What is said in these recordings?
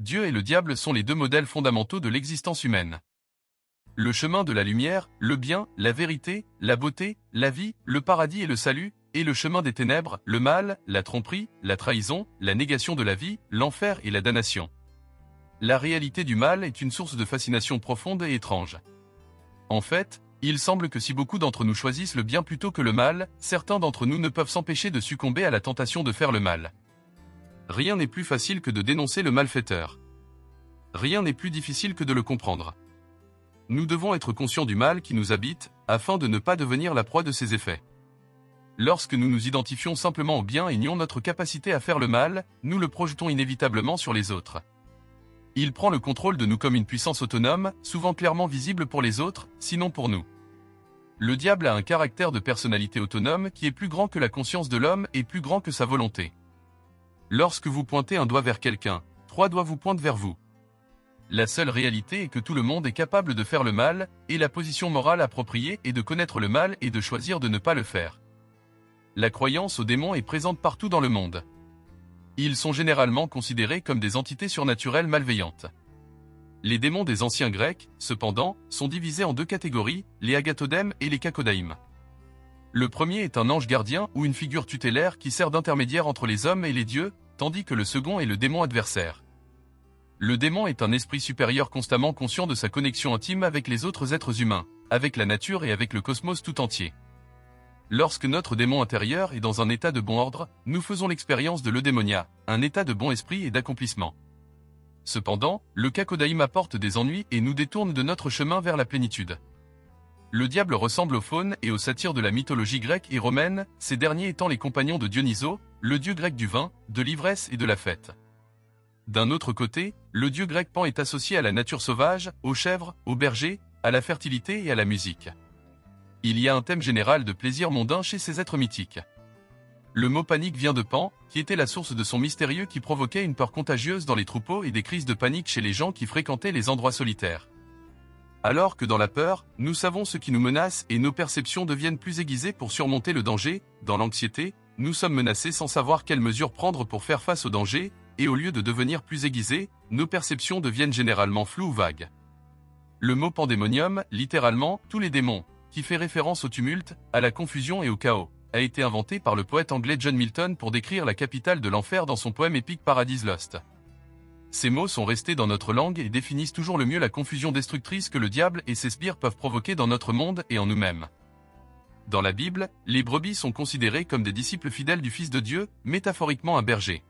Dieu et le diable sont les deux modèles fondamentaux de l'existence humaine. Le chemin de la lumière, le bien, la vérité, la beauté, la vie, le paradis et le salut, et le chemin des ténèbres, le mal, la tromperie, la trahison, la négation de la vie, l'enfer et la damnation. La réalité du mal est une source de fascination profonde et étrange. En fait, il semble que si beaucoup d'entre nous choisissent le bien plutôt que le mal, certains d'entre nous ne peuvent s'empêcher de succomber à la tentation de faire le mal. Rien n'est plus facile que de dénoncer le malfaiteur. Rien n'est plus difficile que de le comprendre. Nous devons être conscients du mal qui nous habite, afin de ne pas devenir la proie de ses effets. Lorsque nous nous identifions simplement au bien et nions notre capacité à faire le mal, nous le projetons inévitablement sur les autres. Il prend le contrôle de nous comme une puissance autonome, souvent clairement visible pour les autres, sinon pour nous. Le diable a un caractère de personnalité autonome qui est plus grand que la conscience de l'homme et plus grand que sa volonté. Lorsque vous pointez un doigt vers quelqu'un, 3 doigts vous pointent vers vous. La seule réalité est que tout le monde est capable de faire le mal, et la position morale appropriée est de connaître le mal et de choisir de ne pas le faire. La croyance aux démons est présente partout dans le monde. Ils sont généralement considérés comme des entités surnaturelles malveillantes. Les démons des anciens Grecs, cependant, sont divisés en 2 catégories, les agathodèmes et les kakodaïm. Le premier est un ange gardien ou une figure tutélaire qui sert d'intermédiaire entre les hommes et les dieux, tandis que le second est le démon adversaire. Le démon est un esprit supérieur constamment conscient de sa connexion intime avec les autres êtres humains, avec la nature et avec le cosmos tout entier. Lorsque notre démon intérieur est dans un état de bon ordre, nous faisons l'expérience de l'eudémonia, un état de bon esprit et d'accomplissement. Cependant, le kakodaïm apporte des ennuis et nous détourne de notre chemin vers la plénitude. Le diable ressemble aux faunes et aux satyres de la mythologie grecque et romaine, ces derniers étant les compagnons de Dionysos, le dieu grec du vin, de l'ivresse et de la fête. D'un autre côté, le dieu grec Pan est associé à la nature sauvage, aux chèvres, aux bergers, à la fertilité et à la musique. Il y a un thème général de plaisir mondain chez ces êtres mythiques. Le mot panique vient de Pan, qui était la source de son mystérieux qui provoquait une peur contagieuse dans les troupeaux et des crises de panique chez les gens qui fréquentaient les endroits solitaires. Alors que dans la peur, nous savons ce qui nous menace et nos perceptions deviennent plus aiguisées pour surmonter le danger, dans l'anxiété, nous sommes menacés sans savoir quelles mesures prendre pour faire face au danger, et au lieu de devenir plus aiguisées, nos perceptions deviennent généralement floues ou vagues. Le mot pandémonium, littéralement, tous les démons, qui fait référence au tumulte, à la confusion et au chaos, a été inventé par le poète anglais John Milton pour décrire la capitale de l'enfer dans son poème épique Paradise Lost. Ces mots sont restés dans notre langue et définissent toujours le mieux la confusion destructrice que le diable et ses sbires peuvent provoquer dans notre monde et en nous-mêmes. Dans la Bible, les brebis sont considérés comme des disciples fidèles du Fils de Dieu, métaphoriquement un berger.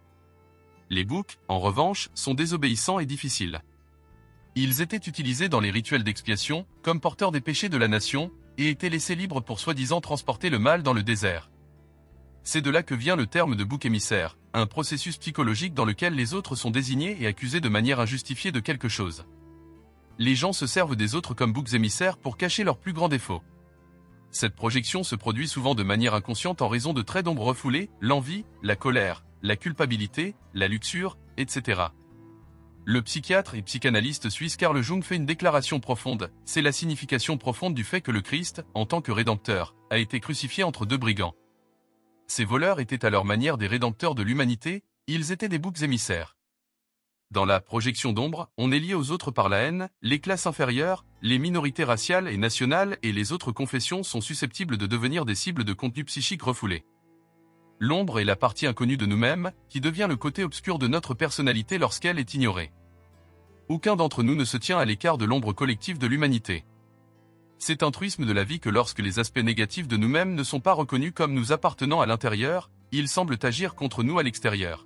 Les boucs, en revanche, sont désobéissants et difficiles. Ils étaient utilisés dans les rituels d'expiation, comme porteurs des péchés de la nation, et étaient laissés libres pour soi-disant transporter le mal dans le désert. C'est de là que vient le terme de bouc émissaire, un processus psychologique dans lequel les autres sont désignés et accusés de manière injustifiée de quelque chose. Les gens se servent des autres comme boucs émissaires pour cacher leurs plus grands défauts. Cette projection se produit souvent de manière inconsciente en raison de traits d'ombre refoulés, l'envie, la colère, la culpabilité, la luxure, etc. Le psychiatre et psychanalyste suisse Carl Jung fait une déclaration profonde, c'est la signification profonde du fait que le Christ, en tant que rédempteur, a été crucifié entre 2 brigands. Ces voleurs étaient à leur manière des rédempteurs de l'humanité, ils étaient des boucs émissaires. Dans la projection d'ombre, on est lié aux autres par la haine, les classes inférieures, les minorités raciales et nationales et les autres confessions sont susceptibles de devenir des cibles de contenu psychique refoulé. L'ombre est la partie inconnue de nous-mêmes, qui devient le côté obscur de notre personnalité lorsqu'elle est ignorée. Aucun d'entre nous ne se tient à l'écart de l'ombre collective de l'humanité. C'est un truisme de la vie que lorsque les aspects négatifs de nous-mêmes ne sont pas reconnus comme nous appartenant à l'intérieur, ils semblent agir contre nous à l'extérieur.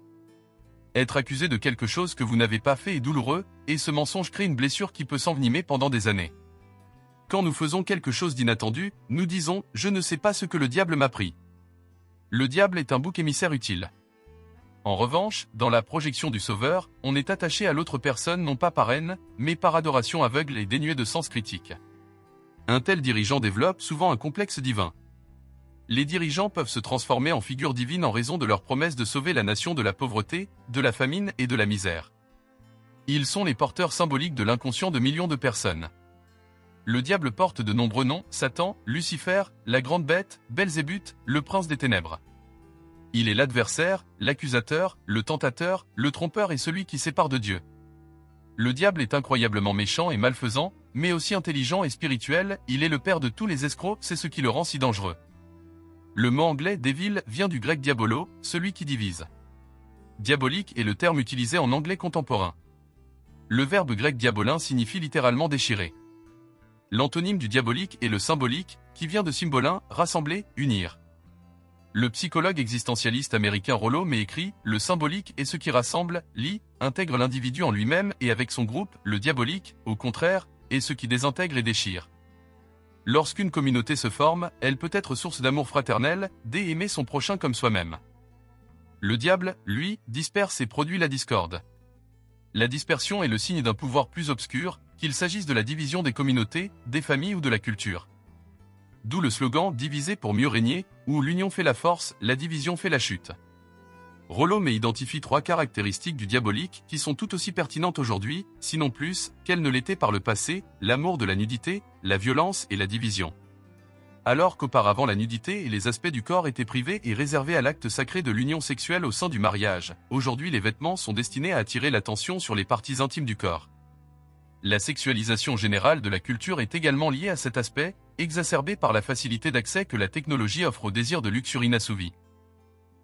Être accusé de quelque chose que vous n'avez pas fait est douloureux, et ce mensonge crée une blessure qui peut s'envenimer pendant des années. Quand nous faisons quelque chose d'inattendu, nous disons « Je ne sais pas ce que le diable m'a pris ». Le diable est un bouc émissaire utile. En revanche, dans la projection du Sauveur, on est attaché à l'autre personne non pas par haine, mais par adoration aveugle et dénuée de sens critique. Un tel dirigeant développe souvent un complexe divin. Les dirigeants peuvent se transformer en figures divines en raison de leur promesse de sauver la nation de la pauvreté, de la famine et de la misère. Ils sont les porteurs symboliques de l'inconscient de millions de personnes. Le diable porte de nombreux noms, Satan, Lucifer, la grande bête, Belzébuth, le prince des ténèbres. Il est l'adversaire, l'accusateur, le tentateur, le trompeur et celui qui sépare de Dieu. Le diable est incroyablement méchant et malfaisant, mais aussi intelligent et spirituel, il est le père de tous les escrocs, c'est ce qui le rend si dangereux. Le mot anglais devil vient du grec diabolo, celui qui divise. Diabolique est le terme utilisé en anglais contemporain. Le verbe grec diabolin signifie littéralement déchirer. L'antonyme du diabolique est le symbolique, qui vient de symbolin, rassembler, unir. Le psychologue existentialiste américain Rollo May écrit « Le symbolique est ce qui rassemble, lie, intègre l'individu en lui-même et avec son groupe, le diabolique, au contraire, est ce qui désintègre et déchire. » Lorsqu'une communauté se forme, elle peut être source d'amour fraternel, d'aimer son prochain comme soi-même. Le diable, lui, disperse et produit la discorde. La dispersion est le signe d'un pouvoir plus obscur, qu'il s'agisse de la division des communautés, des familles ou de la culture. D'où le slogan « Diviser pour mieux régner » où l'union fait la force, la division fait la chute. Rollo May identifie 3 caractéristiques du diabolique qui sont tout aussi pertinentes aujourd'hui, sinon plus, qu'elles ne l'étaient par le passé, l'amour de la nudité, la violence et la division. Alors qu'auparavant la nudité et les aspects du corps étaient privés et réservés à l'acte sacré de l'union sexuelle au sein du mariage, aujourd'hui les vêtements sont destinés à attirer l'attention sur les parties intimes du corps. La sexualisation générale de la culture est également liée à cet aspect, exacerbée par la facilité d'accès que la technologie offre au désir de luxure inassouvi.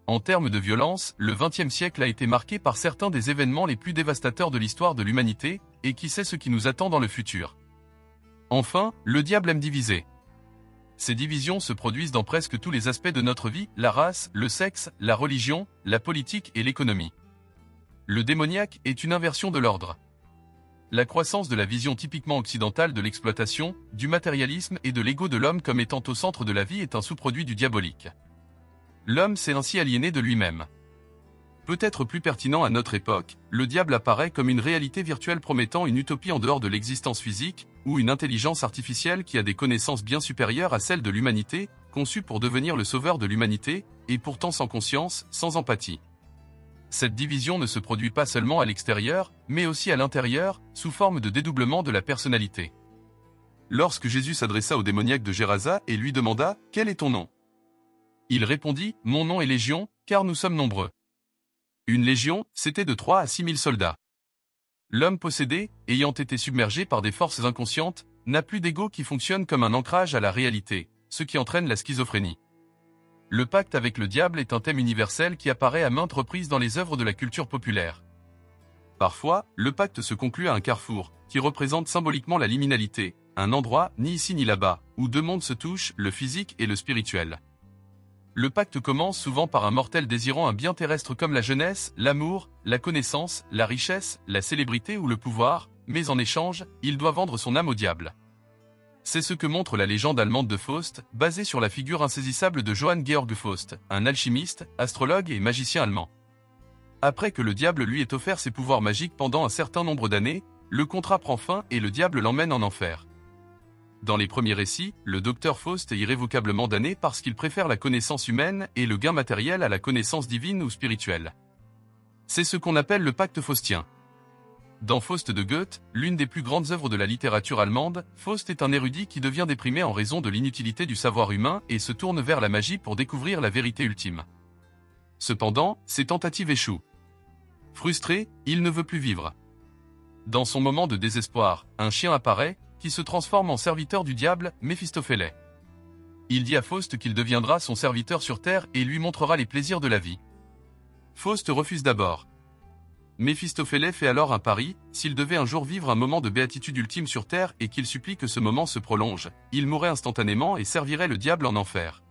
En termes de violence, le XXe siècle a été marqué par certains des événements les plus dévastateurs de l'histoire de l'humanité, et qui sait ce qui nous attend dans le futur. Enfin, le diable aime diviser. Ces divisions se produisent dans presque tous les aspects de notre vie, la race, le sexe, la religion, la politique et l'économie. Le démoniaque est une inversion de l'ordre. La croissance de la vision typiquement occidentale de l'exploitation, du matérialisme et de l'ego de l'homme comme étant au centre de la vie est un sous-produit du diabolique. L'homme s'est ainsi aliéné de lui-même. Peut-être plus pertinent à notre époque, le diable apparaît comme une réalité virtuelle promettant une utopie en dehors de l'existence physique, ou une intelligence artificielle qui a des connaissances bien supérieures à celles de l'humanité, conçue pour devenir le sauveur de l'humanité, et pourtant sans conscience, sans empathie. Cette division ne se produit pas seulement à l'extérieur, mais aussi à l'intérieur, sous forme de dédoublement de la personnalité. Lorsque Jésus s'adressa au démoniaque de Gérasa et lui demanda « Quel est ton nom ?» Il répondit « Mon nom est Légion, car nous sommes nombreux. » Une légion, c'était de 3 à 6 000 soldats. L'homme possédé, ayant été submergé par des forces inconscientes, n'a plus d'ego qui fonctionne comme un ancrage à la réalité, ce qui entraîne la schizophrénie. Le pacte avec le diable est un thème universel qui apparaît à maintes reprises dans les œuvres de la culture populaire. Parfois, le pacte se conclut à un carrefour, qui représente symboliquement la liminalité, un endroit, ni ici ni là-bas, où 2 mondes se touchent, le physique et le spirituel. Le pacte commence souvent par un mortel désirant un bien terrestre comme la jeunesse, l'amour, la connaissance, la richesse, la célébrité ou le pouvoir, mais en échange, il doit vendre son âme au diable. C'est ce que montre la légende allemande de Faust, basée sur la figure insaisissable de Johann Georg Faust, un alchimiste, astrologue et magicien allemand. Après que le diable lui ait offert ses pouvoirs magiques pendant un certain nombre d'années, le contrat prend fin et le diable l'emmène en enfer. Dans les premiers récits, le docteur Faust est irrévocablement damné parce qu'il préfère la connaissance humaine et le gain matériel à la connaissance divine ou spirituelle. C'est ce qu'on appelle le pacte faustien. Dans Faust de Goethe, l'une des plus grandes œuvres de la littérature allemande, Faust est un érudit qui devient déprimé en raison de l'inutilité du savoir humain et se tourne vers la magie pour découvrir la vérité ultime. Cependant, ses tentatives échouent. Frustré, il ne veut plus vivre. Dans son moment de désespoir, un chien apparaît, qui se transforme en serviteur du diable, Méphistophélès. Il dit à Faust qu'il deviendra son serviteur sur terre et lui montrera les plaisirs de la vie. Faust refuse d'abord. Méphistophélès fait alors un pari, s'il devait un jour vivre un moment de béatitude ultime sur terre et qu'il supplie que ce moment se prolonge, il mourrait instantanément et servirait le diable en enfer.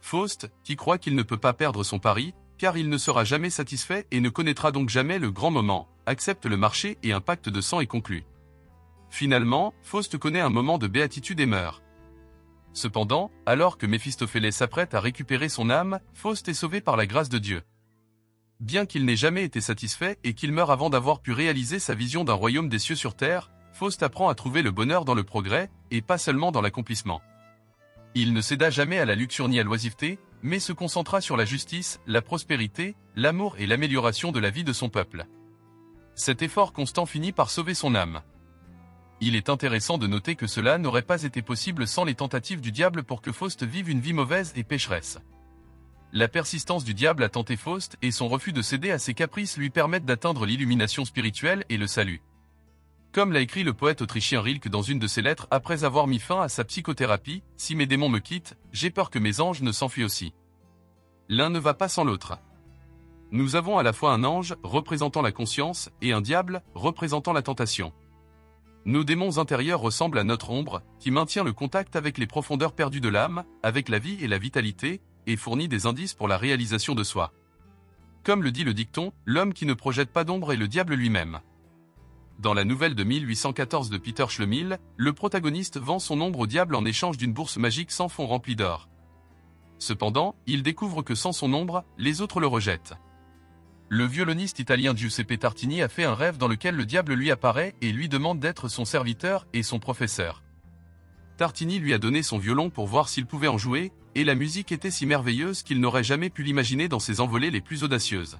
Faust, qui croit qu'il ne peut pas perdre son pari, car il ne sera jamais satisfait et ne connaîtra donc jamais le grand moment, accepte le marché et un pacte de sang est conclu. Finalement, Faust connaît un moment de béatitude et meurt. Cependant, alors que Méphistophélès s'apprête à récupérer son âme, Faust est sauvé par la grâce de Dieu. Bien qu'il n'ait jamais été satisfait et qu'il meure avant d'avoir pu réaliser sa vision d'un royaume des cieux sur terre, Faust apprend à trouver le bonheur dans le progrès, et pas seulement dans l'accomplissement. Il ne céda jamais à la luxure ni à l'oisiveté, mais se concentra sur la justice, la prospérité, l'amour et l'amélioration de la vie de son peuple. Cet effort constant finit par sauver son âme. Il est intéressant de noter que cela n'aurait pas été possible sans les tentatives du diable pour que Faust vive une vie mauvaise et pécheresse. La persistance du diable a tenté Faust et son refus de céder à ses caprices lui permettent d'atteindre l'illumination spirituelle et le salut. Comme l'a écrit le poète autrichien Rilke dans une de ses lettres après avoir mis fin à sa psychothérapie, « Si mes démons me quittent, j'ai peur que mes anges ne s'enfuient aussi. » L'un ne va pas sans l'autre. Nous avons à la fois un ange, représentant la conscience, et un diable, représentant la tentation. Nos démons intérieurs ressemblent à notre ombre, qui maintient le contact avec les profondeurs perdues de l'âme, avec la vie et la vitalité, et fournit des indices pour la réalisation de soi. Comme le dit le dicton, l'homme qui ne projette pas d'ombre est le diable lui-même. Dans la nouvelle de 1814 de Peter Schlemihl, le protagoniste vend son ombre au diable en échange d'une bourse magique sans fond remplie d'or. Cependant, il découvre que sans son ombre, les autres le rejettent. Le violoniste italien Giuseppe Tartini a fait un rêve dans lequel le diable lui apparaît et lui demande d'être son serviteur et son professeur. Tartini lui a donné son violon pour voir s'il pouvait en jouer, et la musique était si merveilleuse qu'il n'aurait jamais pu l'imaginer dans ses envolées les plus audacieuses.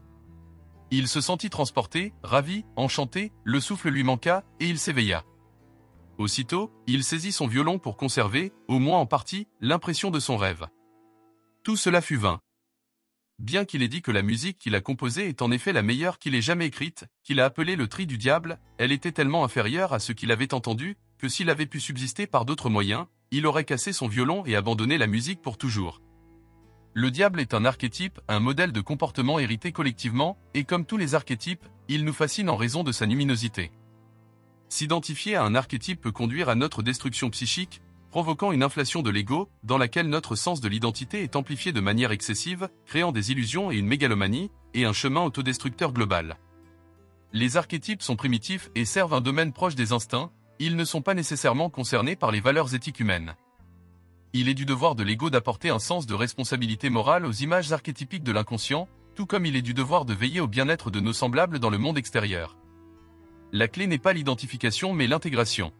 Il se sentit transporté, ravi, enchanté, le souffle lui manqua, et il s'éveilla. Aussitôt, il saisit son violon pour conserver, au moins en partie, l'impression de son rêve. Tout cela fut vain. Bien qu'il ait dit que la musique qu'il a composée est en effet la meilleure qu'il ait jamais écrite, qu'il a appelée le tri du diable, elle était tellement inférieure à ce qu'il avait entendu, que s'il avait pu subsister par d'autres moyens, il aurait cassé son violon et abandonné la musique pour toujours. Le diable est un archétype, un modèle de comportement hérité collectivement, et comme tous les archétypes, il nous fascine en raison de sa luminosité. S'identifier à un archétype peut conduire à notre destruction psychique, provoquant une inflation de l'ego, dans laquelle notre sens de l'identité est amplifié de manière excessive, créant des illusions et une mégalomanie, et un chemin autodestructeur global. Les archétypes sont primitifs et servent un domaine proche des instincts, ils ne sont pas nécessairement concernés par les valeurs éthiques humaines. Il est du devoir de l'ego d'apporter un sens de responsabilité morale aux images archétypiques de l'inconscient, tout comme il est du devoir de veiller au bien-être de nos semblables dans le monde extérieur. La clé n'est pas l'identification mais l'intégration.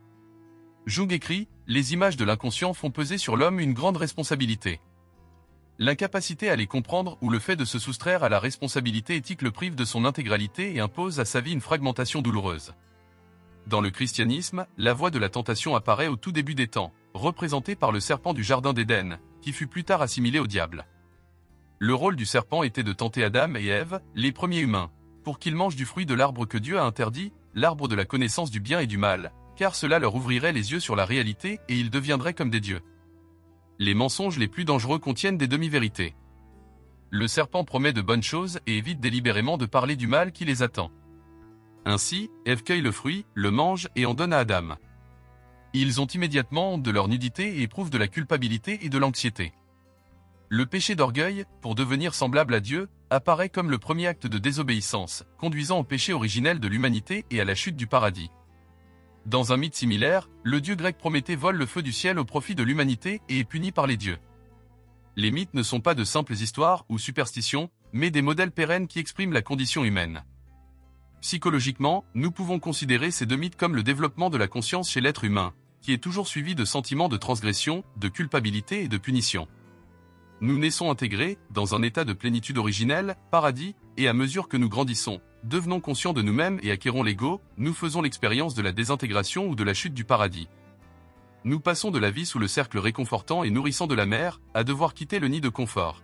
Jung écrit, les images de l'inconscient font peser sur l'homme une grande responsabilité. L'incapacité à les comprendre ou le fait de se soustraire à la responsabilité éthique le prive de son intégralité et impose à sa vie une fragmentation douloureuse. Dans le christianisme, la voie de la tentation apparaît au tout début des temps, représentée par le serpent du jardin d'Éden, qui fut plus tard assimilé au diable. Le rôle du serpent était de tenter Adam et Ève, les premiers humains, pour qu'ils mangent du fruit de l'arbre que Dieu a interdit, l'arbre de la connaissance du bien et du mal, car cela leur ouvrirait les yeux sur la réalité et ils deviendraient comme des dieux. Les mensonges les plus dangereux contiennent des demi-vérités. Le serpent promet de bonnes choses et évite délibérément de parler du mal qui les attend. Ainsi, Ève cueille le fruit, le mange et en donne à Adam. Ils ont immédiatement honte de leur nudité et éprouvent de la culpabilité et de l'anxiété. Le péché d'orgueil, pour devenir semblable à Dieu, apparaît comme le premier acte de désobéissance, conduisant au péché originel de l'humanité et à la chute du paradis. Dans un mythe similaire, le dieu grec Prométhée vole le feu du ciel au profit de l'humanité et est puni par les dieux. Les mythes ne sont pas de simples histoires ou superstitions, mais des modèles pérennes qui expriment la condition humaine. Psychologiquement, nous pouvons considérer ces deux mythes comme le développement de la conscience chez l'être humain, qui est toujours suivi de sentiments de transgression, de culpabilité et de punition. Nous naissons intégrés, dans un état de plénitude originelle, paradis, et à mesure que nous grandissons, devenons conscients de nous-mêmes et acquérons l'ego, nous faisons l'expérience de la désintégration ou de la chute du paradis. Nous passons de la vie sous le cercle réconfortant et nourrissant de la mère, à devoir quitter le nid de confort.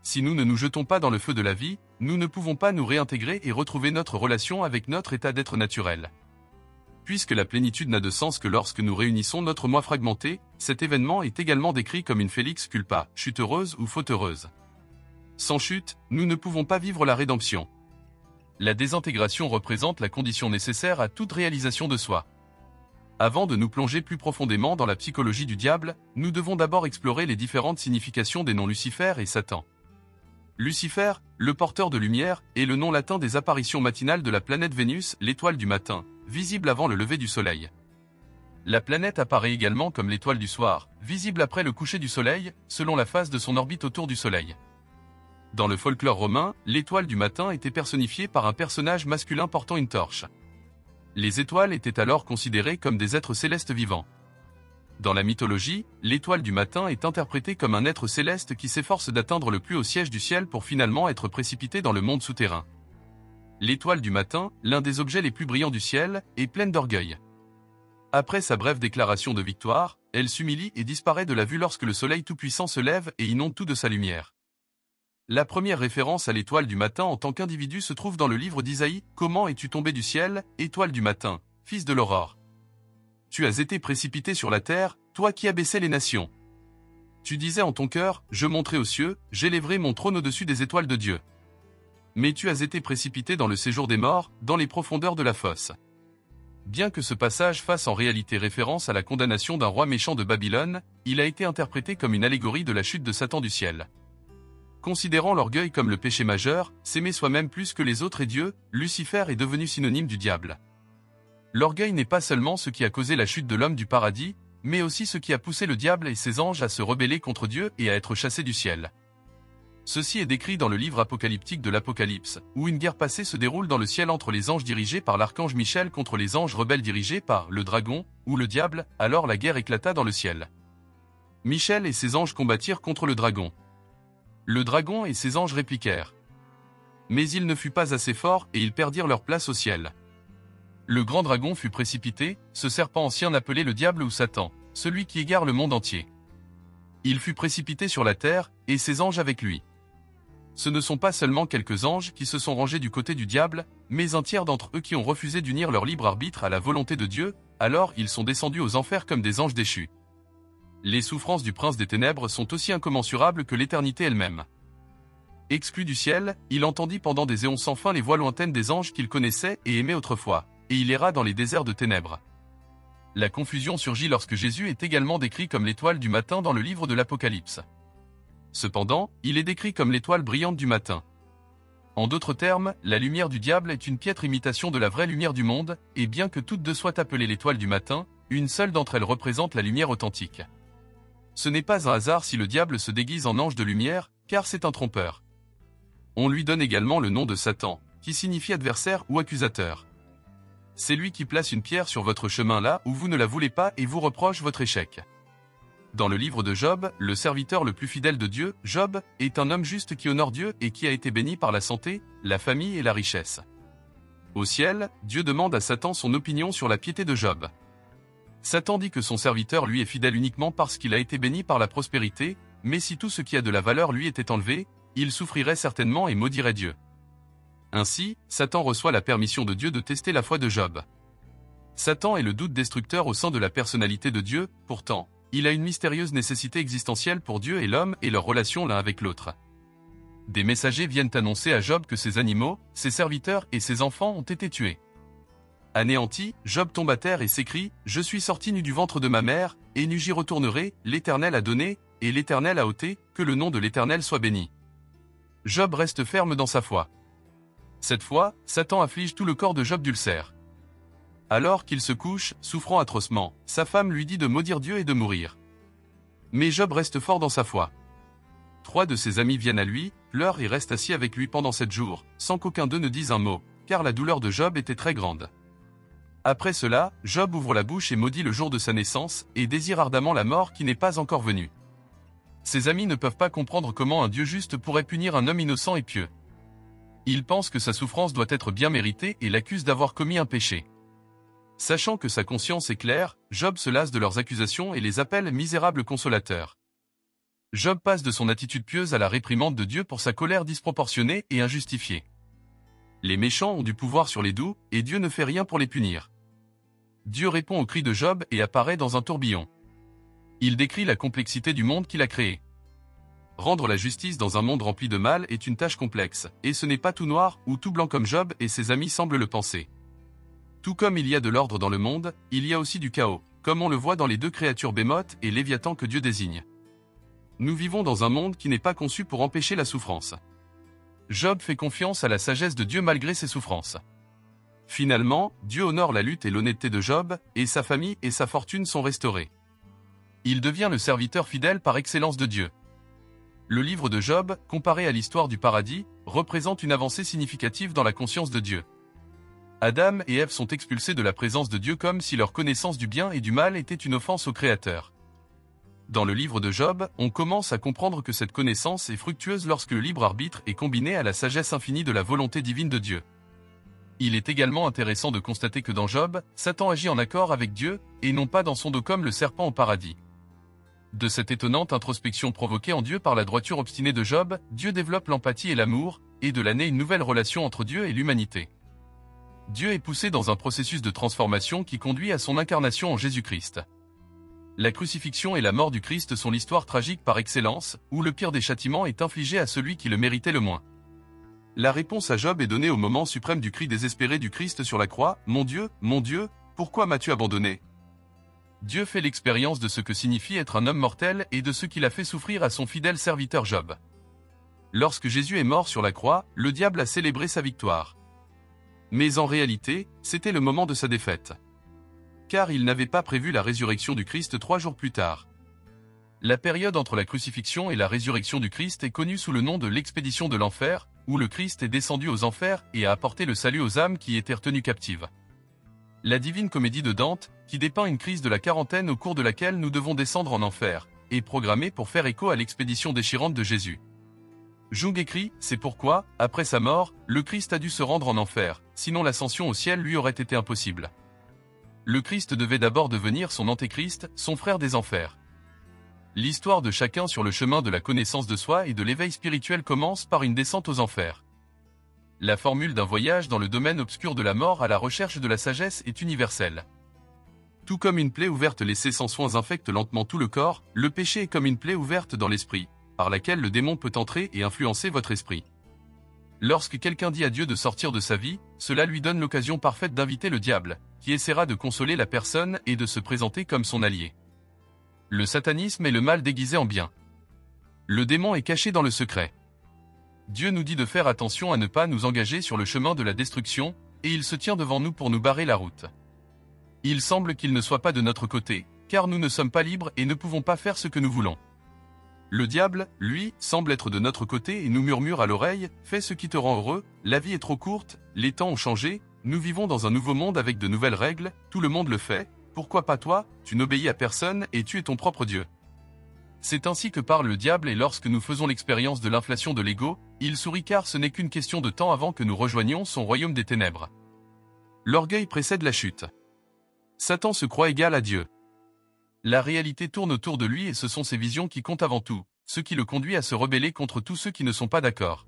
Si nous ne nous jetons pas dans le feu de la vie, nous ne pouvons pas nous réintégrer et retrouver notre relation avec notre état d'être naturel. Puisque la plénitude n'a de sens que lorsque nous réunissons notre moi fragmenté, cet événement est également décrit comme une Félix culpa, chute heureuse ou faute heureuse. Sans chute, nous ne pouvons pas vivre la rédemption. La désintégration représente la condition nécessaire à toute réalisation de soi. Avant de nous plonger plus profondément dans la psychologie du diable, nous devons d'abord explorer les différentes significations des noms Lucifer et Satan. Lucifer, le porteur de lumière, est le nom latin des apparitions matinales de la planète Vénus, l'étoile du matin, visible avant le lever du soleil. La planète apparaît également comme l'étoile du soir, visible après le coucher du soleil, selon la phase de son orbite autour du soleil. Dans le folklore romain, l'étoile du matin était personnifiée par un personnage masculin portant une torche. Les étoiles étaient alors considérées comme des êtres célestes vivants. Dans la mythologie, l'étoile du matin est interprétée comme un être céleste qui s'efforce d'atteindre le plus haut siège du ciel pour finalement être précipité dans le monde souterrain. L'étoile du matin, l'un des objets les plus brillants du ciel, est pleine d'orgueil. Après sa brève déclaration de victoire, elle s'humilie et disparaît de la vue lorsque le soleil tout-puissant se lève et inonde tout de sa lumière. La première référence à l'étoile du matin en tant qu'individu se trouve dans le livre d'Isaïe, « Comment es-tu tombé du ciel, étoile du matin ?» fils de l'aurore. Tu as été précipité sur la terre, toi qui abaissais les nations. Tu disais en ton cœur, je monterai aux cieux, j'élèverai mon trône au-dessus des étoiles de Dieu. Mais tu as été précipité dans le séjour des morts, dans les profondeurs de la fosse. Bien que ce passage fasse en réalité référence à la condamnation d'un roi méchant de Babylone, il a été interprété comme une allégorie de la chute de Satan du ciel. Considérant l'orgueil comme le péché majeur, s'aimer soi-même plus que les autres et Dieu, Lucifer est devenu synonyme du diable. L'orgueil n'est pas seulement ce qui a causé la chute de l'homme du paradis, mais aussi ce qui a poussé le diable et ses anges à se rebeller contre Dieu et à être chassés du ciel. Ceci est décrit dans le livre apocalyptique de l'Apocalypse, où une guerre passée se déroule dans le ciel entre les anges dirigés par l'archange Michel contre les anges rebelles dirigés par le dragon, ou le diable, alors la guerre éclata dans le ciel. Michel et ses anges combattirent contre le dragon. Le dragon et ses anges répliquèrent. Mais il ne fut pas assez fort et ils perdirent leur place au ciel. Le grand dragon fut précipité, ce serpent ancien appelé le diable ou Satan, celui qui égare le monde entier. Il fut précipité sur la terre, et ses anges avec lui. Ce ne sont pas seulement quelques anges qui se sont rangés du côté du diable, mais un tiers d'entre eux qui ont refusé d'unir leur libre arbitre à la volonté de Dieu, alors ils sont descendus aux enfers comme des anges déchus. Les souffrances du prince des ténèbres sont aussi incommensurables que l'éternité elle-même. Exclu du ciel, il entendit pendant des éons sans fin les voix lointaines des anges qu'il connaissait et aimait autrefois, et il erra dans les déserts de ténèbres. La confusion surgit lorsque Jésus est également décrit comme l'étoile du matin dans le livre de l'Apocalypse. Cependant, il est décrit comme l'étoile brillante du matin. En d'autres termes, la lumière du diable est une piètre imitation de la vraie lumière du monde, et bien que toutes deux soient appelées l'étoile du matin, une seule d'entre elles représente la lumière authentique. Ce n'est pas un hasard si le diable se déguise en ange de lumière, car c'est un trompeur. On lui donne également le nom de Satan, qui signifie adversaire ou accusateur. C'est lui qui place une pierre sur votre chemin là où vous ne la voulez pas et vous reproche votre échec. Dans le livre de Job, le serviteur le plus fidèle de Dieu, Job, est un homme juste qui honore Dieu et qui a été béni par la santé, la famille et la richesse. Au ciel, Dieu demande à Satan son opinion sur la piété de Job. Satan dit que son serviteur lui est fidèle uniquement parce qu'il a été béni par la prospérité, mais si tout ce qui a de la valeur lui était enlevé, il souffrirait certainement et maudirait Dieu. Ainsi, Satan reçoit la permission de Dieu de tester la foi de Job. Satan est le doute destructeur au sein de la personnalité de Dieu, pourtant, il a une mystérieuse nécessité existentielle pour Dieu et l'homme et leur relation l'un avec l'autre. Des messagers viennent annoncer à Job que ses animaux, ses serviteurs et ses enfants ont été tués. Anéanti, Job tombe à terre et s'écrie « Je suis sorti nu du ventre de ma mère, et nu j'y retournerai, l'Éternel a donné, et l'Éternel a ôté, que le nom de l'Éternel soit béni. » Job reste ferme dans sa foi. Cette fois, Satan afflige tout le corps de Job d'ulcères. Alors qu'il se couche, souffrant atrocement, sa femme lui dit de maudire Dieu et de mourir. Mais Job reste fort dans sa foi. 3 de ses amis viennent à lui, pleurent et restent assis avec lui pendant 7 jours, sans qu'aucun d'eux ne dise un mot, car la douleur de Job était très grande. Après cela, Job ouvre la bouche et maudit le jour de sa naissance, et désire ardemment la mort qui n'est pas encore venue. Ses amis ne peuvent pas comprendre comment un Dieu juste pourrait punir un homme innocent et pieux. Ils pensent que sa souffrance doit être bien méritée et l'accusent d'avoir commis un péché. Sachant que sa conscience est claire, Job se lasse de leurs accusations et les appelle misérables consolateurs. Job passe de son attitude pieuse à la réprimande de Dieu pour sa colère disproportionnée et injustifiée. Les méchants ont du pouvoir sur les doux, et Dieu ne fait rien pour les punir. Dieu répond aux cris de Job et apparaît dans un tourbillon. Il décrit la complexité du monde qu'il a créé. Rendre la justice dans un monde rempli de mal est une tâche complexe, et ce n'est pas tout noir ou tout blanc comme Job et ses amis semblent le penser. Tout comme il y a de l'ordre dans le monde, il y a aussi du chaos, comme on le voit dans les 2 créatures Bémoth et Léviathan que Dieu désigne. Nous vivons dans un monde qui n'est pas conçu pour empêcher la souffrance. Job fait confiance à la sagesse de Dieu malgré ses souffrances. Finalement, Dieu honore la lutte et l'honnêteté de Job, et sa famille et sa fortune sont restaurées. Il devient le serviteur fidèle par excellence de Dieu. Le livre de Job, comparé à l'histoire du paradis, représente une avancée significative dans la conscience de Dieu. Adam et Ève sont expulsés de la présence de Dieu comme si leur connaissance du bien et du mal était une offense au Créateur. Dans le livre de Job, on commence à comprendre que cette connaissance est fructueuse lorsque le libre arbitre est combiné à la sagesse infinie de la volonté divine de Dieu. Il est également intéressant de constater que dans Job, Satan agit en accord avec Dieu, et non pas dans son dos comme le serpent au paradis. De cette étonnante introspection provoquée en Dieu par la droiture obstinée de Job, Dieu développe l'empathie et l'amour, et de là naît une nouvelle relation entre Dieu et l'humanité. Dieu est poussé dans un processus de transformation qui conduit à son incarnation en Jésus-Christ. La crucifixion et la mort du Christ sont l'histoire tragique par excellence, où le pire des châtiments est infligé à celui qui le méritait le moins. La réponse à Job est donnée au moment suprême du cri désespéré du Christ sur la croix, « Mon Dieu, pourquoi m'as-tu abandonné ?» Dieu fait l'expérience de ce que signifie être un homme mortel et de ce qu'il a fait souffrir à son fidèle serviteur Job. Lorsque Jésus est mort sur la croix, le diable a célébré sa victoire. Mais en réalité, c'était le moment de sa défaite. Car il n'avait pas prévu la résurrection du Christ 3 jours plus tard. La période entre la crucifixion et la résurrection du Christ est connue sous le nom de l'expédition de l'enfer, où le Christ est descendu aux enfers et a apporté le salut aux âmes qui étaient retenues captives. La divine comédie de Dante, qui dépeint une crise de la quarantaine au cours de laquelle nous devons descendre en enfer, est programmée pour faire écho à l'expédition déchirante de Jésus. Jung écrit, c'est pourquoi, après sa mort, le Christ a dû se rendre en enfer, sinon l'ascension au ciel lui aurait été impossible. Le Christ devait d'abord devenir son antéchrist, son frère des enfers. L'histoire de chacun sur le chemin de la connaissance de soi et de l'éveil spirituel commence par une descente aux enfers. La formule d'un voyage dans le domaine obscur de la mort à la recherche de la sagesse est universelle. Tout comme une plaie ouverte laissée sans soins infecte lentement tout le corps, le péché est comme une plaie ouverte dans l'esprit, par laquelle le démon peut entrer et influencer votre esprit. Lorsque quelqu'un dit à Dieu de sortir de sa vie, cela lui donne l'occasion parfaite d'inviter le diable, qui essaiera de consoler la personne et de se présenter comme son allié. Le satanisme est le mal déguisé en bien. Le démon est caché dans le secret. Dieu nous dit de faire attention à ne pas nous engager sur le chemin de la destruction, et il se tient devant nous pour nous barrer la route. Il semble qu'il ne soit pas de notre côté, car nous ne sommes pas libres et ne pouvons pas faire ce que nous voulons. Le diable, lui, semble être de notre côté et nous murmure à l'oreille, « Fais ce qui te rend heureux, la vie est trop courte, les temps ont changé, nous vivons dans un nouveau monde avec de nouvelles règles, tout le monde le fait, pourquoi pas toi, tu n'obéis à personne et tu es ton propre Dieu. » C'est ainsi que parle le diable et lorsque nous faisons l'expérience de l'inflation de l'ego, il sourit car ce n'est qu'une question de temps avant que nous rejoignions son royaume des ténèbres. L'orgueil précède la chute. Satan se croit égal à Dieu. La réalité tourne autour de lui et ce sont ses visions qui comptent avant tout, ce qui le conduit à se rebeller contre tous ceux qui ne sont pas d'accord.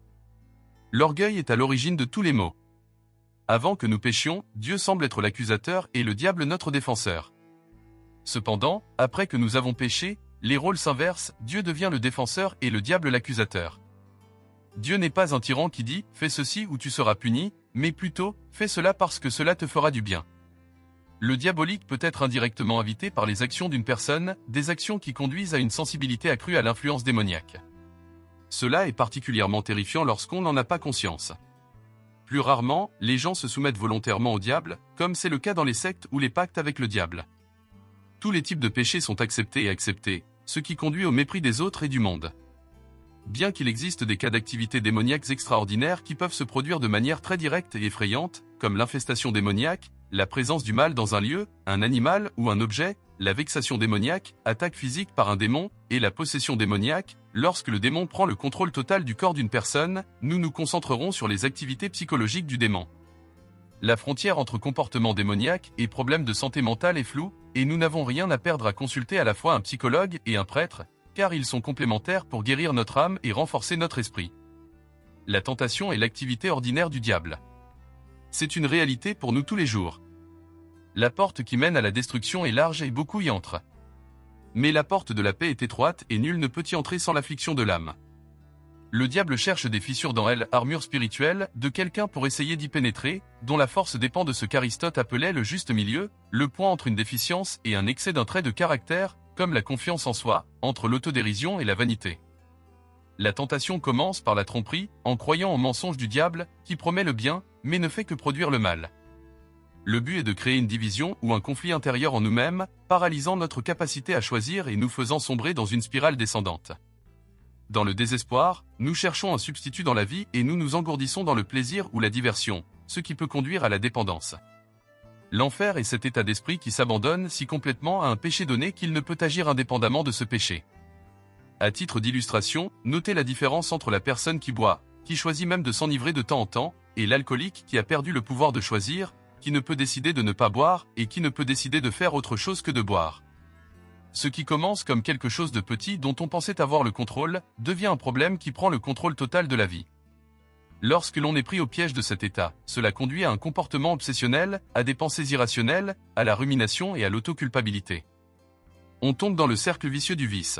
L'orgueil est à l'origine de tous les maux. Avant que nous péchions, Dieu semble être l'accusateur et le diable notre défenseur. Cependant, après que nous avons péché, les rôles s'inversent, Dieu devient le défenseur et le diable l'accusateur. Dieu n'est pas un tyran qui dit « fais ceci ou tu seras puni », mais plutôt « fais cela parce que cela te fera du bien ». Le diabolique peut être indirectement invité par les actions d'une personne, des actions qui conduisent à une sensibilité accrue à l'influence démoniaque. Cela est particulièrement terrifiant lorsqu'on n'en a pas conscience. Plus rarement, les gens se soumettent volontairement au diable, comme c'est le cas dans les sectes ou les pactes avec le diable. Tous les types de péchés sont acceptés et acceptés, ce qui conduit au mépris des autres et du monde. Bien qu'il existe des cas d'activités démoniaques extraordinaires qui peuvent se produire de manière très directe et effrayante, comme l'infestation démoniaque, la présence du mal dans un lieu, un animal ou un objet, la vexation démoniaque, attaque physique par un démon, et la possession démoniaque, lorsque le démon prend le contrôle total du corps d'une personne, nous nous concentrerons sur les activités psychologiques du démon. La frontière entre comportement démoniaque et problème de santé mentale est floue, et nous n'avons rien à perdre à consulter à la fois un psychologue et un prêtre, car ils sont complémentaires pour guérir notre âme et renforcer notre esprit. La tentation est l'activité ordinaire du diable. C'est une réalité pour nous tous les jours. La porte qui mène à la destruction est large et beaucoup y entrent. Mais la porte de la paix est étroite et nul ne peut y entrer sans l'affliction de l'âme. Le diable cherche des fissures dans elle, armure spirituelle, de quelqu'un pour essayer d'y pénétrer, dont la force dépend de ce qu'Aristote appelait le juste milieu, le point entre une déficience et un excès d'un trait de caractère, comme la confiance en soi, entre l'autodérision et la vanité. La tentation commence par la tromperie, en croyant au mensonge du diable, qui promet le bien, mais ne fait que produire le mal. Le but est de créer une division ou un conflit intérieur en nous-mêmes, paralysant notre capacité à choisir et nous faisant sombrer dans une spirale descendante. Dans le désespoir, nous cherchons un substitut dans la vie et nous nous engourdissons dans le plaisir ou la diversion, ce qui peut conduire à la dépendance. L'enfer est cet état d'esprit qui s'abandonne si complètement à un péché donné qu'il ne peut agir indépendamment de ce péché. À titre d'illustration, notez la différence entre la personne qui boit, qui choisit même de s'enivrer de temps en temps, et l'alcoolique qui a perdu le pouvoir de choisir, qui ne peut décider de ne pas boire et qui ne peut décider de faire autre chose que de boire. Ce qui commence comme quelque chose de petit dont on pensait avoir le contrôle, devient un problème qui prend le contrôle total de la vie. Lorsque l'on est pris au piège de cet état, cela conduit à un comportement obsessionnel, à des pensées irrationnelles, à la rumination et à l'autoculpabilité. On tombe dans le cercle vicieux du vice.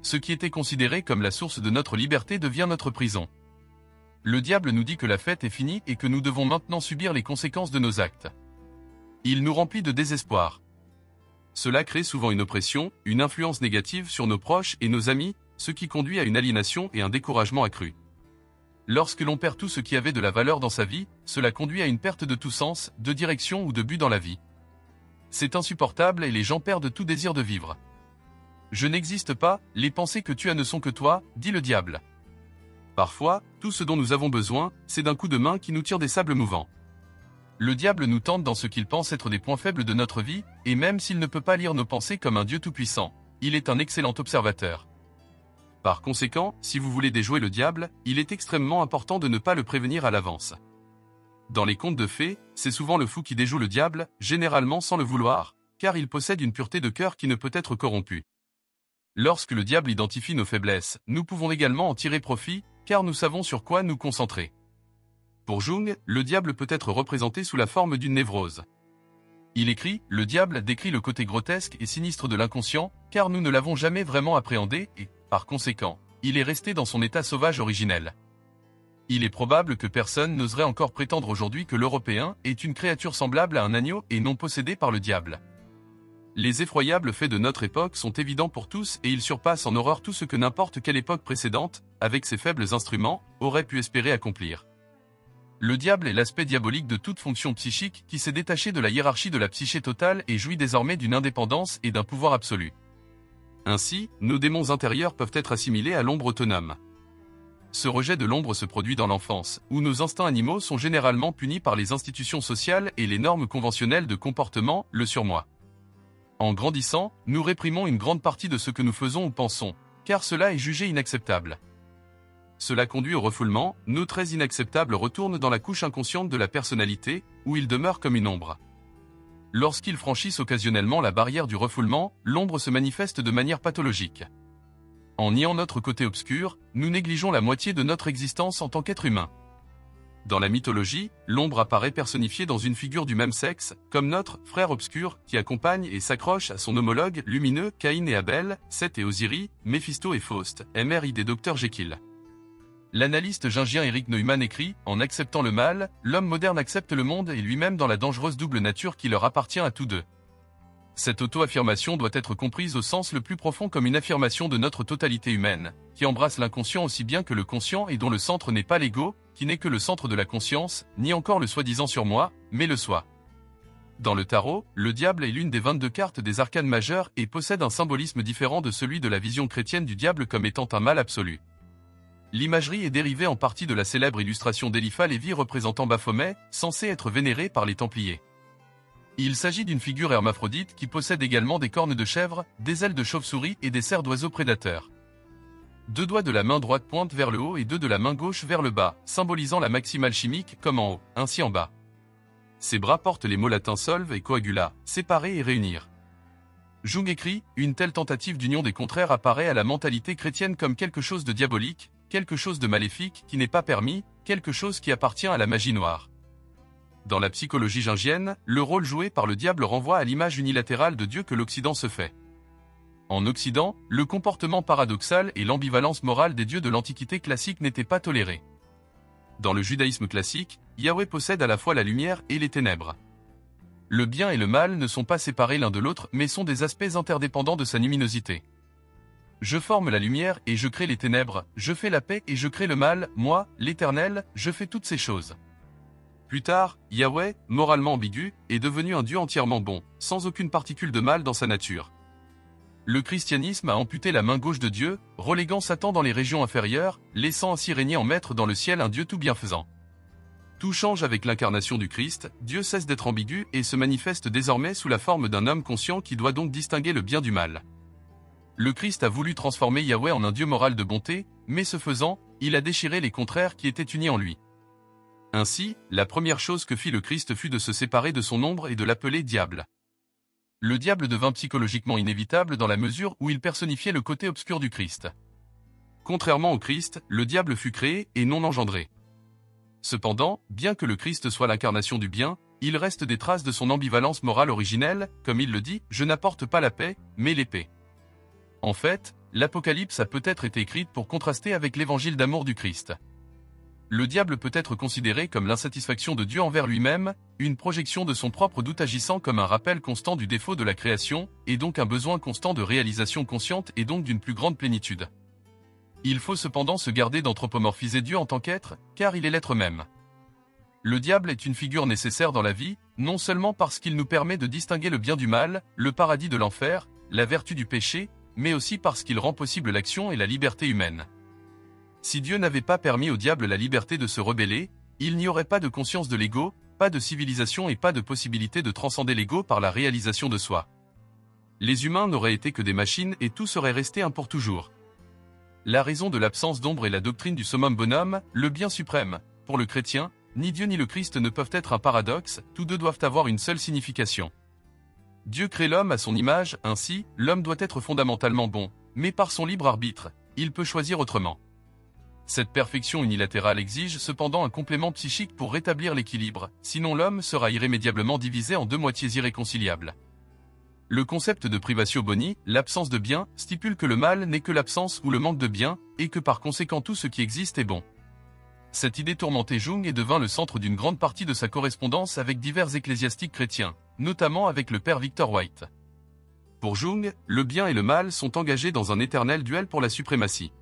Ce qui était considéré comme la source de notre liberté devient notre prison. Le diable nous dit que la fête est finie et que nous devons maintenant subir les conséquences de nos actes. Il nous remplit de désespoir. Cela crée souvent une oppression, une influence négative sur nos proches et nos amis, ce qui conduit à une aliénation et un découragement accru. Lorsque l'on perd tout ce qui avait de la valeur dans sa vie, cela conduit à une perte de tout sens, de direction ou de but dans la vie. C'est insupportable et les gens perdent tout désir de vivre. Je n'existe pas, les pensées que tu as ne sont que toi, dit le diable. Parfois, tout ce dont nous avons besoin, c'est d'un coup de main qui nous tire des sables mouvants. Le diable nous tente dans ce qu'il pense être des points faibles de notre vie, et même s'il ne peut pas lire nos pensées comme un Dieu tout-puissant, il est un excellent observateur. Par conséquent, si vous voulez déjouer le diable, il est extrêmement important de ne pas le prévenir à l'avance. Dans les contes de fées, c'est souvent le fou qui déjoue le diable, généralement sans le vouloir, car il possède une pureté de cœur qui ne peut être corrompue. Lorsque le diable identifie nos faiblesses, nous pouvons également en tirer profit, car nous savons sur quoi nous concentrer. Pour Jung, le diable peut être représenté sous la forme d'une névrose. Il écrit « Le diable décrit le côté grotesque et sinistre de l'inconscient, car nous ne l'avons jamais vraiment appréhendé et, par conséquent, il est resté dans son état sauvage originel. Il est probable que personne n'oserait encore prétendre aujourd'hui que l'Européen est une créature semblable à un agneau et non possédée par le diable. Les effroyables faits de notre époque sont évidents pour tous et ils surpassent en horreur tout ce que n'importe quelle époque précédente, avec ses faibles instruments, aurait pu espérer accomplir. Le diable est l'aspect diabolique de toute fonction psychique qui s'est détaché de la hiérarchie de la psyché totale et jouit désormais d'une indépendance et d'un pouvoir absolu. Ainsi, nos démons intérieurs peuvent être assimilés à l'ombre autonome. Ce rejet de l'ombre se produit dans l'enfance, où nos instincts animaux sont généralement punis par les institutions sociales et les normes conventionnelles de comportement, le surmoi. En grandissant, nous réprimons une grande partie de ce que nous faisons ou pensons, car cela est jugé inacceptable. Cela conduit au refoulement, nos traits inacceptables retournent dans la couche inconsciente de la personnalité, où ils demeurent comme une ombre. Lorsqu'ils franchissent occasionnellement la barrière du refoulement, l'ombre se manifeste de manière pathologique. En niant notre côté obscur, nous négligeons la moitié de notre existence en tant qu'être humain. Dans la mythologie, l'ombre apparaît personnifiée dans une figure du même sexe, comme notre frère obscur, qui accompagne et s'accroche à son homologue lumineux Caïn et Abel, Seth et Osiris, Méphisto et Faust, MRI des Dr Jekyll. L'analyste jungien Eric Neumann écrit « En acceptant le mal, l'homme moderne accepte le monde et lui-même dans la dangereuse double nature qui leur appartient à tous deux. » Cette auto-affirmation doit être comprise au sens le plus profond comme une affirmation de notre totalité humaine, qui embrasse l'inconscient aussi bien que le conscient et dont le centre n'est pas l'ego, qui n'est que le centre de la conscience, ni encore le soi-disant surmoi, mais le soi. Dans le tarot, le diable est l'une des 22 cartes des arcanes majeures et possède un symbolisme différent de celui de la vision chrétienne du diable comme étant un mal absolu. L'imagerie est dérivée en partie de la célèbre illustration d'Eliphas Lévi représentant Baphomet, censé être vénéré par les Templiers. Il s'agit d'une figure hermaphrodite qui possède également des cornes de chèvre, des ailes de chauve-souris et des serres d'oiseaux prédateurs. 2 doigts de la main droite pointent vers le haut et 2 de la main gauche vers le bas, symbolisant la maximale chimique comme en haut, ainsi en bas. Ses bras portent les mots latins solve et coagula, séparer et réunir. Jung écrit, une telle tentative d'union des contraires apparaît à la mentalité chrétienne comme quelque chose de diabolique, quelque chose de maléfique qui n'est pas permis, quelque chose qui appartient à la magie noire. Dans la psychologie jungienne, le rôle joué par le diable renvoie à l'image unilatérale de Dieu que l'Occident se fait. En Occident, le comportement paradoxal et l'ambivalence morale des dieux de l'Antiquité classique n'étaient pas tolérés. Dans le judaïsme classique, Yahweh possède à la fois la lumière et les ténèbres. Le bien et le mal ne sont pas séparés l'un de l'autre mais sont des aspects interdépendants de sa luminosité. Je forme la lumière et je crée les ténèbres, je fais la paix et je crée le mal, moi, l'Éternel, je fais toutes ces choses. Plus tard, Yahweh, moralement ambigu, est devenu un Dieu entièrement bon, sans aucune particule de mal dans sa nature. Le christianisme a amputé la main gauche de Dieu, reléguant Satan dans les régions inférieures, laissant ainsi régner en maître dans le ciel un Dieu tout bienfaisant. Tout change avec l'incarnation du Christ, Dieu cesse d'être ambigu et se manifeste désormais sous la forme d'un homme conscient qui doit donc distinguer le bien du mal. Le Christ a voulu transformer Yahweh en un Dieu moral de bonté, mais ce faisant, il a déchiré les contraires qui étaient unis en lui. Ainsi, la première chose que fit le Christ fut de se séparer de son ombre et de l'appeler diable. Le diable devint psychologiquement inévitable dans la mesure où il personnifiait le côté obscur du Christ. Contrairement au Christ, le diable fut créé et non engendré. Cependant, bien que le Christ soit l'incarnation du bien, il reste des traces de son ambivalence morale originelle, comme il le dit, « Je n'apporte pas la paix, mais l'épée ». En fait, l'Apocalypse a peut-être été écrite pour contraster avec l'évangile d'amour du Christ. Le diable peut être considéré comme l'insatisfaction de Dieu envers lui-même, une projection de son propre doute agissant comme un rappel constant du défaut de la création, et donc un besoin constant de réalisation consciente et donc d'une plus grande plénitude. Il faut cependant se garder d'anthropomorphiser Dieu en tant qu'être, car il est l'être même. Le diable est une figure nécessaire dans la vie, non seulement parce qu'il nous permet de distinguer le bien du mal, le paradis de l'enfer, la vertu du péché, mais aussi parce qu'il rend possible l'action et la liberté humaine. Si Dieu n'avait pas permis au diable la liberté de se rebeller, il n'y aurait pas de conscience de l'ego, pas de civilisation et pas de possibilité de transcender l'ego par la réalisation de soi. Les humains n'auraient été que des machines et tout serait resté un pour toujours. La raison de l'absence d'ombre est la doctrine du summum bonum, le bien suprême. Pour le chrétien, ni Dieu ni le Christ ne peuvent être un paradoxe, tous deux doivent avoir une seule signification. Dieu crée l'homme à son image, ainsi, l'homme doit être fondamentalement bon, mais par son libre arbitre, il peut choisir autrement. Cette perfection unilatérale exige cependant un complément psychique pour rétablir l'équilibre, sinon l'homme sera irrémédiablement divisé en deux moitiés irréconciliables. Le concept de privatio boni, l'absence de bien, stipule que le mal n'est que l'absence ou le manque de bien, et que par conséquent tout ce qui existe est bon. Cette idée tourmentait Jung et devint le centre d'une grande partie de sa correspondance avec divers ecclésiastiques chrétiens, notamment avec le père Victor White. Pour Jung, le bien et le mal sont engagés dans un éternel duel pour la suprématie.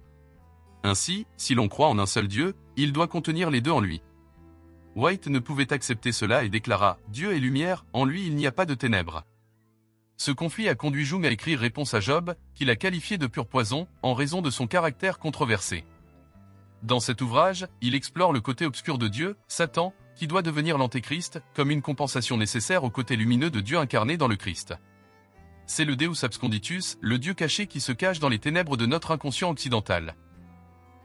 Ainsi, si l'on croit en un seul Dieu, il doit contenir les deux en lui. White ne pouvait accepter cela et déclara « Dieu est lumière, en lui il n'y a pas de ténèbres ». Ce conflit a conduit Jung à écrire Réponse à Job, qu'il a qualifié de pur poison, en raison de son caractère controversé. Dans cet ouvrage, il explore le côté obscur de Dieu, Satan, qui doit devenir l'antéchrist, comme une compensation nécessaire au côté lumineux de Dieu incarné dans le Christ. C'est le Deus absconditus, le Dieu caché qui se cache dans les ténèbres de notre inconscient occidental.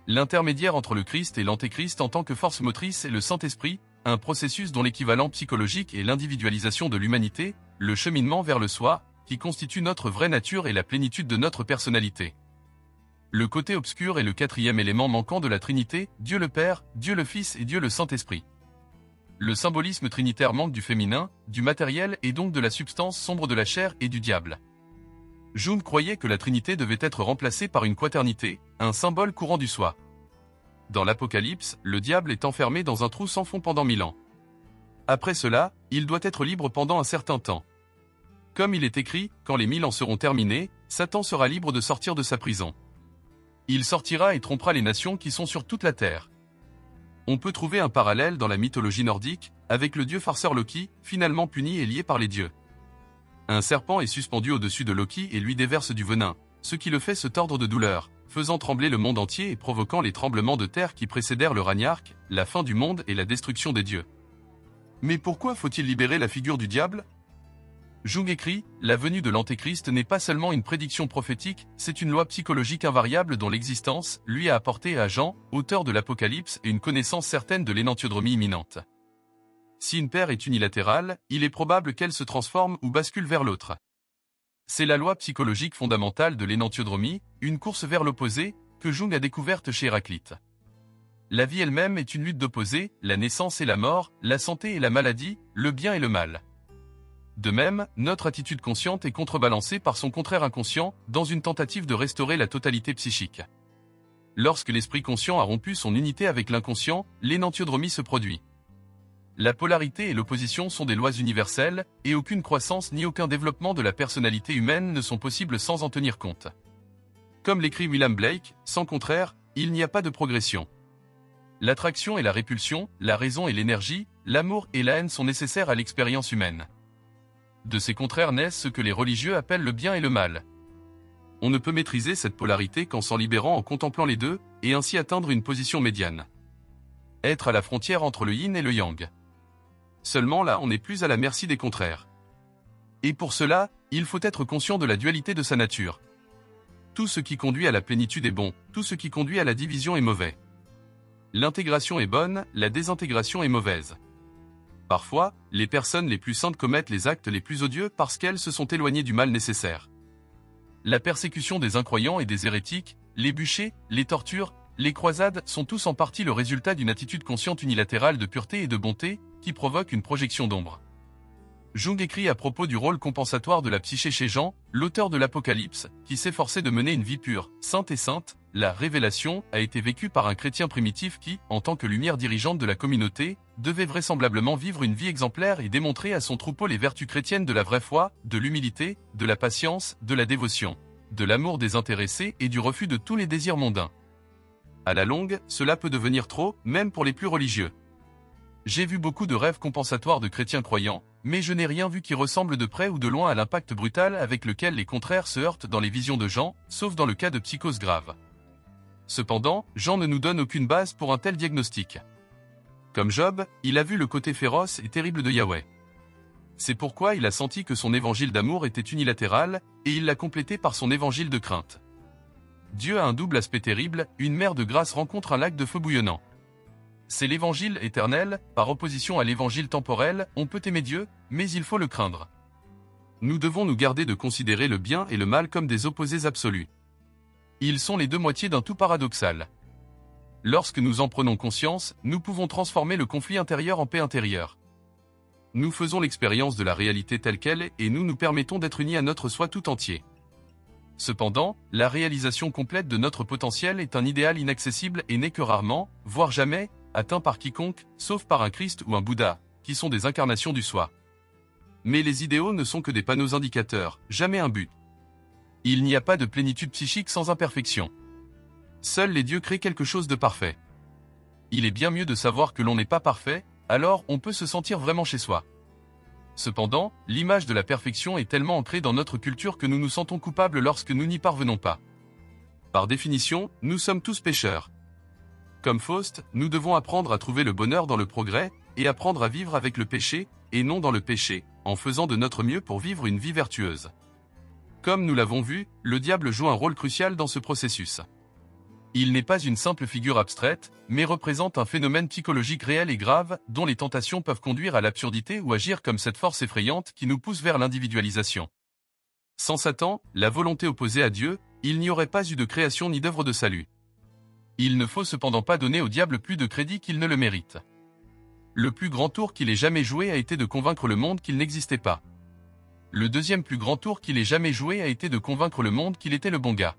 L'intermédiaire entre le Christ et l'antéchrist en tant que force motrice est le Saint-Esprit, un processus dont l'équivalent psychologique est l'individualisation de l'humanité, le cheminement vers le soi, qui constitue notre vraie nature et la plénitude de notre personnalité. Le côté obscur est le quatrième élément manquant de la Trinité, Dieu le Père, Dieu le Fils et Dieu le Saint-Esprit. Le symbolisme trinitaire manque du féminin, du matériel et donc de la substance sombre de la chair et du diable. Jung croyait que la Trinité devait être remplacée par une quaternité, un symbole courant du soi. Dans l'Apocalypse, le diable est enfermé dans un trou sans fond pendant 1000 ans. Après cela, il doit être libre pendant un certain temps. Comme il est écrit, quand les 1000 ans seront terminés, Satan sera libre de sortir de sa prison. Il sortira et trompera les nations qui sont sur toute la terre. On peut trouver un parallèle dans la mythologie nordique, avec le dieu farceur Loki, finalement puni et lié par les dieux. Un serpent est suspendu au-dessus de Loki et lui déverse du venin, ce qui le fait se tordre de douleur, faisant trembler le monde entier et provoquant les tremblements de terre qui précédèrent le Ragnarok, la fin du monde et la destruction des dieux. Mais pourquoi faut-il libérer la figure du diable ? Jung écrit, la venue de l'Antéchrist n'est pas seulement une prédiction prophétique, c'est une loi psychologique invariable dont l'existence, lui a apporté à Jean, auteur de l'Apocalypse, une connaissance certaine de l'énantiodromie imminente. Si une paire est unilatérale, il est probable qu'elle se transforme ou bascule vers l'autre. C'est la loi psychologique fondamentale de l'énantiodromie, une course vers l'opposé, que Jung a découverte chez Héraclite. La vie elle-même est une lutte d'opposés, la naissance et la mort, la santé et la maladie, le bien et le mal. De même, notre attitude consciente est contrebalancée par son contraire inconscient, dans une tentative de restaurer la totalité psychique. Lorsque l'esprit conscient a rompu son unité avec l'inconscient, l'énantiodromie se produit. La polarité et l'opposition sont des lois universelles, et aucune croissance ni aucun développement de la personnalité humaine ne sont possibles sans en tenir compte. Comme l'écrit William Blake, sans contraire, il n'y a pas de progression. L'attraction et la répulsion, la raison et l'énergie, l'amour et la haine sont nécessaires à l'expérience humaine. De ces contraires naissent ce que les religieux appellent le bien et le mal. On ne peut maîtriser cette polarité qu'en s'en libérant en contemplant les deux, et ainsi atteindre une position médiane. Être à la frontière entre le yin et le yang. Seulement là on n'est plus à la merci des contraires. Et pour cela, il faut être conscient de la dualité de sa nature. Tout ce qui conduit à la plénitude est bon, tout ce qui conduit à la division est mauvais. L'intégration est bonne, la désintégration est mauvaise. Parfois, les personnes les plus saintes commettent les actes les plus odieux parce qu'elles se sont éloignées du mal nécessaire. La persécution des incroyants et des hérétiques, les bûchers, les tortures, les croisades sont tous en partie le résultat d'une attitude consciente unilatérale de pureté et de bonté, qui provoque une projection d'ombre. Jung écrit à propos du rôle compensatoire de la psyché chez Jean, l'auteur de l'Apocalypse, qui s'efforçait de mener une vie pure, sainte et sainte. La révélation a été vécue par un chrétien primitif qui, en tant que lumière dirigeante de la communauté, devait vraisemblablement vivre une vie exemplaire et démontrer à son troupeau les vertus chrétiennes de la vraie foi, de l'humilité, de la patience, de la dévotion, de l'amour désintéressé et du refus de tous les désirs mondains. À la longue, cela peut devenir trop, même pour les plus religieux. J'ai vu beaucoup de rêves compensatoires de chrétiens croyants, mais je n'ai rien vu qui ressemble de près ou de loin à l'impact brutal avec lequel les contraires se heurtent dans les visions de Jean, sauf dans le cas de psychose grave. Cependant, Jean ne nous donne aucune base pour un tel diagnostic. Comme Job, il a vu le côté féroce et terrible de Yahweh. C'est pourquoi il a senti que son évangile d'amour était unilatéral, et il l'a complété par son évangile de crainte. Dieu a un double aspect terrible, une mer de grâce rencontre un lac de feu bouillonnant. C'est l'évangile éternel, par opposition à l'évangile temporel, on peut aimer Dieu, mais il faut le craindre. Nous devons nous garder de considérer le bien et le mal comme des opposés absolus. Ils sont les deux moitiés d'un tout paradoxal. Lorsque nous en prenons conscience, nous pouvons transformer le conflit intérieur en paix intérieure. Nous faisons l'expérience de la réalité telle qu'elle est et nous nous permettons d'être unis à notre soi tout entier. Cependant, la réalisation complète de notre potentiel est un idéal inaccessible et n'est que rarement, voire jamais, atteint par quiconque, sauf par un Christ ou un Bouddha, qui sont des incarnations du soi. Mais les idéaux ne sont que des panneaux indicateurs, jamais un but. Il n'y a pas de plénitude psychique sans imperfection. Seuls les dieux créent quelque chose de parfait. Il est bien mieux de savoir que l'on n'est pas parfait, alors on peut se sentir vraiment chez soi. Cependant, l'image de la perfection est tellement ancrée dans notre culture que nous nous sentons coupables lorsque nous n'y parvenons pas. Par définition, nous sommes tous pécheurs. Comme Faust, nous devons apprendre à trouver le bonheur dans le progrès, et apprendre à vivre avec le péché, et non dans le péché, en faisant de notre mieux pour vivre une vie vertueuse. Comme nous l'avons vu, le diable joue un rôle crucial dans ce processus. Il n'est pas une simple figure abstraite, mais représente un phénomène psychologique réel et grave, dont les tentations peuvent conduire à l'absurdité ou agir comme cette force effrayante qui nous pousse vers l'individualisation. Sans Satan, la volonté opposée à Dieu, il n'y aurait pas eu de création ni d'œuvre de salut. Il ne faut cependant pas donner au diable plus de crédit qu'il ne le mérite. Le plus grand tour qu'il ait jamais joué a été de convaincre le monde qu'il n'existait pas. Le deuxième plus grand tour qu'il ait jamais joué a été de convaincre le monde qu'il était le bon gars.